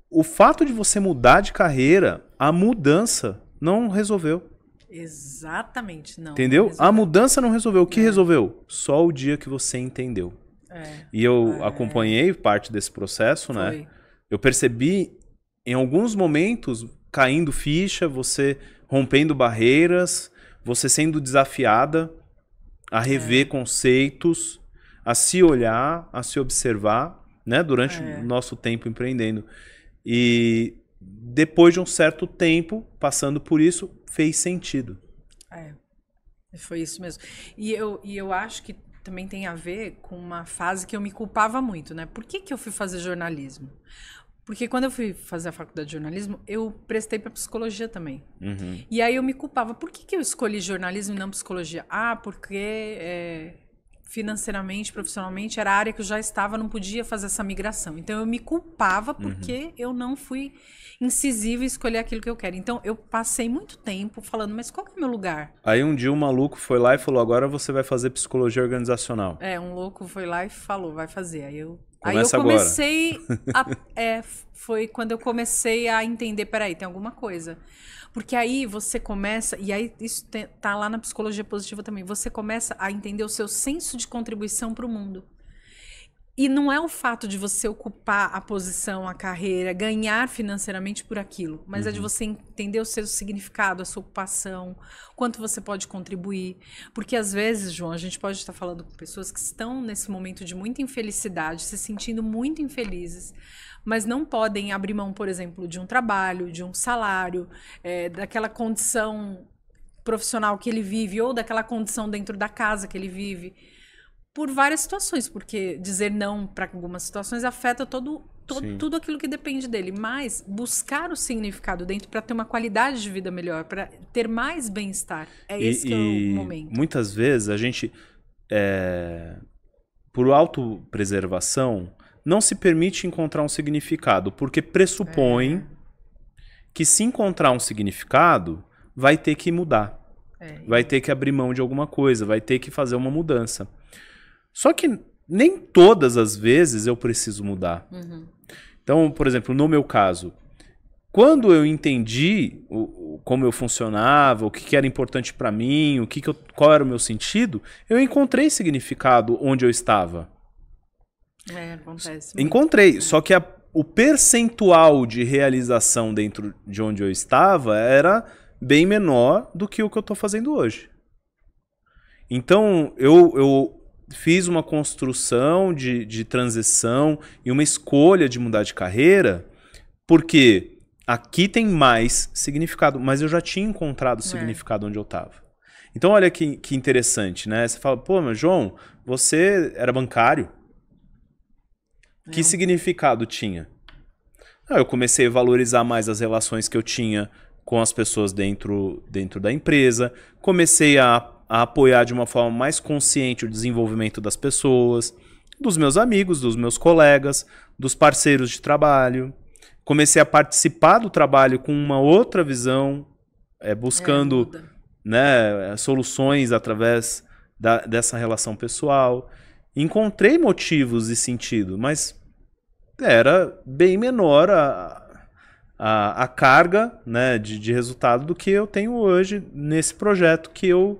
o fato de você mudar de carreira, a mudança não resolveu. Exatamente, não. Entendeu? Não resolveu. A mudança não resolveu. O que resolveu? Só o dia que você entendeu. E eu acompanhei parte desse processo, né? Foi. Eu percebi, em alguns momentos, caindo ficha, você rompendo barreiras, você sendo desafiada a rever conceitos, a se olhar, a se observar, né? Durante o nosso tempo empreendendo. E depois de um certo tempo, passando por isso, fez sentido. Foi isso mesmo. E eu acho que também tem a ver com uma fase que eu me culpava muito, né? Por que eu fui fazer jornalismo? Porque quando eu fui fazer a faculdade de jornalismo, eu prestei para psicologia também. E aí eu me culpava. Por que eu escolhi jornalismo e não psicologia? Ah, porque financeiramente, profissionalmente, era a área que eu já estava, não podia fazer essa migração. Então eu me culpava porque eu não fui incisiva em escolher aquilo que eu quero. Então eu passei muito tempo falando, mas qual que é o meu lugar? Aí um dia um maluco foi lá e falou, agora você vai fazer psicologia organizacional. Um louco foi lá e falou, vai fazer. Aí eu Começa comecei foi quando eu comecei a entender, peraí, tem alguma coisa. Porque aí você começa, e aí isso tá lá na psicologia positiva também, você começa a entender o seu senso de contribuição para o mundo. E não é o fato de você ocupar a posição, a carreira, ganhar financeiramente por aquilo, mas é de você entender o seu significado, a sua ocupação, quanto você pode contribuir. Porque às vezes, João, a gente pode estar falando com pessoas que estão nesse momento de muita infelicidade, se sentindo muito infelizes, mas não podem abrir mão, por exemplo, de um trabalho, de um salário, daquela condição profissional que ele vive, ou daquela condição dentro da casa que ele vive, por várias situações, porque dizer não para algumas situações afeta tudo aquilo que depende dele, mas buscar o significado dentro para ter uma qualidade de vida melhor, para ter mais bem-estar, esse que é o momento. Muitas vezes a gente, por autopreservação, não se permite encontrar um significado, porque pressupõe que se encontrar um significado, vai ter que mudar, vai ter que abrir mão de alguma coisa, vai ter que fazer uma mudança. Só que nem todas as vezes eu preciso mudar. Então, por exemplo, no meu caso, quando eu entendi como eu funcionava, o que era importante para mim, qual era o meu sentido, eu encontrei significado onde eu estava. Acontece. Encontrei, só que o percentual de realização dentro de onde eu estava era bem menor do que o que eu estou fazendo hoje. Então, eu fiz uma construção de transição e uma escolha de mudar de carreira, porque aqui tem mais significado, mas eu já tinha encontrado o significado onde eu estava. Então olha que interessante, né? Você fala, pô, mas João, você era bancário? Que significado tinha? Eu comecei a valorizar mais as relações que eu tinha com as pessoas dentro da empresa, comecei a apoiar de uma forma mais consciente o desenvolvimento das pessoas, dos meus amigos, dos meus colegas, dos parceiros de trabalho. Comecei a participar do trabalho com uma outra visão, buscando soluções através dessa relação pessoal. Encontrei motivos e sentido, mas era bem menor a carga, né, de resultado do que eu tenho hoje nesse projeto que eu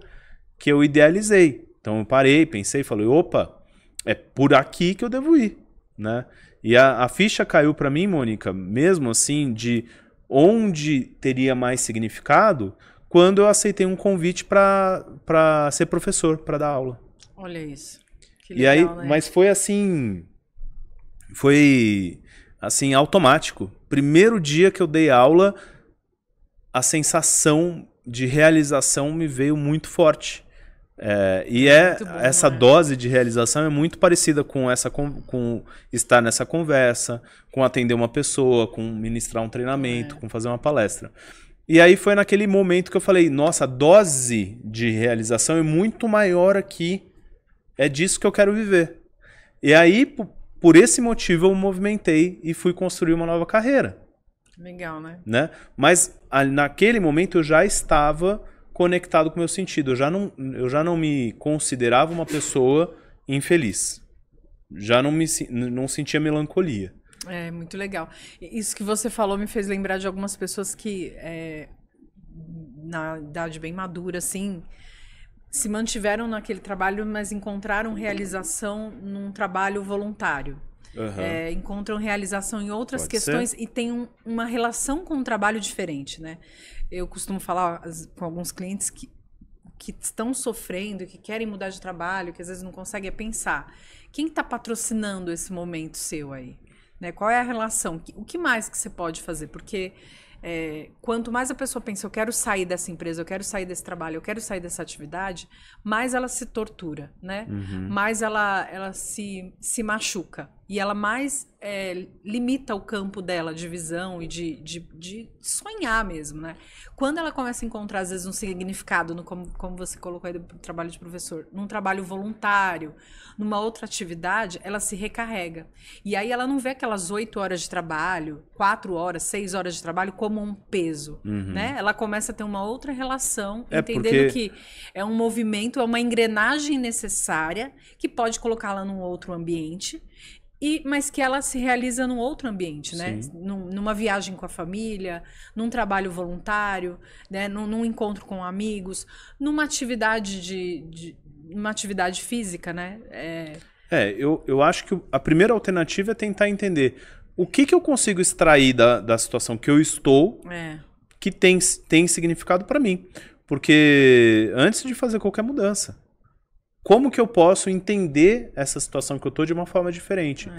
idealizei. Então eu parei, pensei, falei, opa, é por aqui que eu devo ir, né? E a ficha caiu para mim, Mônica, mesmo assim, de onde teria mais significado, quando eu aceitei um convite para ser professor, para dar aula. Olha isso. Que legal, e aí, né? mas foi assim, automático. Primeiro dia que eu dei aula, a sensação de realização me veio muito forte. Essa dose de realização é muito parecida com estar nessa conversa, com atender uma pessoa, com ministrar um treinamento, com fazer uma palestra. E aí foi naquele momento que eu falei, nossa, a dose de realização é muito maior aqui, é disso que eu quero viver. E aí, por esse motivo, eu me movimentei e fui construir uma nova carreira. Legal, né? Mas naquele momento eu já estava conectado com o meu sentido. Eu já não me considerava uma pessoa infeliz. Já não sentia melancolia. É, muito legal. Isso que você falou me fez lembrar de algumas pessoas que, na idade bem madura, assim, se mantiveram naquele trabalho, mas encontraram realização num trabalho voluntário. Aham. Encontram realização em outras Pode questões ser. e têm uma relação com o trabalho diferente, né? Eu costumo falar com alguns clientes que estão sofrendo, que querem mudar de trabalho, que às vezes não conseguem pensar. Quem está patrocinando esse momento seu aí? Né? Qual é a relação? O que mais que você pode fazer? Porque quanto mais a pessoa pensa, eu quero sair dessa empresa, eu quero sair desse trabalho, eu quero sair dessa atividade, mais ela se tortura, né? Mais ela se machuca. E ela mais limita o campo dela de visão e de sonhar mesmo, né? Quando ela começa a encontrar, às vezes, um significado, no, como você colocou aí do trabalho de professor, num trabalho voluntário, numa outra atividade, ela se recarrega. E aí ela não vê aquelas 8 horas de trabalho, 4 horas, 6 horas de trabalho como um peso, né? Ela começa a ter uma outra relação, entendendo que é um movimento, é uma engrenagem necessária que pode colocá-la num outro ambiente, mas que ela se realiza num outro ambiente, né? Numa viagem com a família, num trabalho voluntário, né? Num encontro com amigos, numa atividade uma atividade física, né? Eu acho que a primeira alternativa é tentar entender o que eu consigo extrair da situação que eu estou que tem significado para mim. Porque antes de fazer qualquer mudança, como que eu posso entender essa situação que eu tô de uma forma diferente?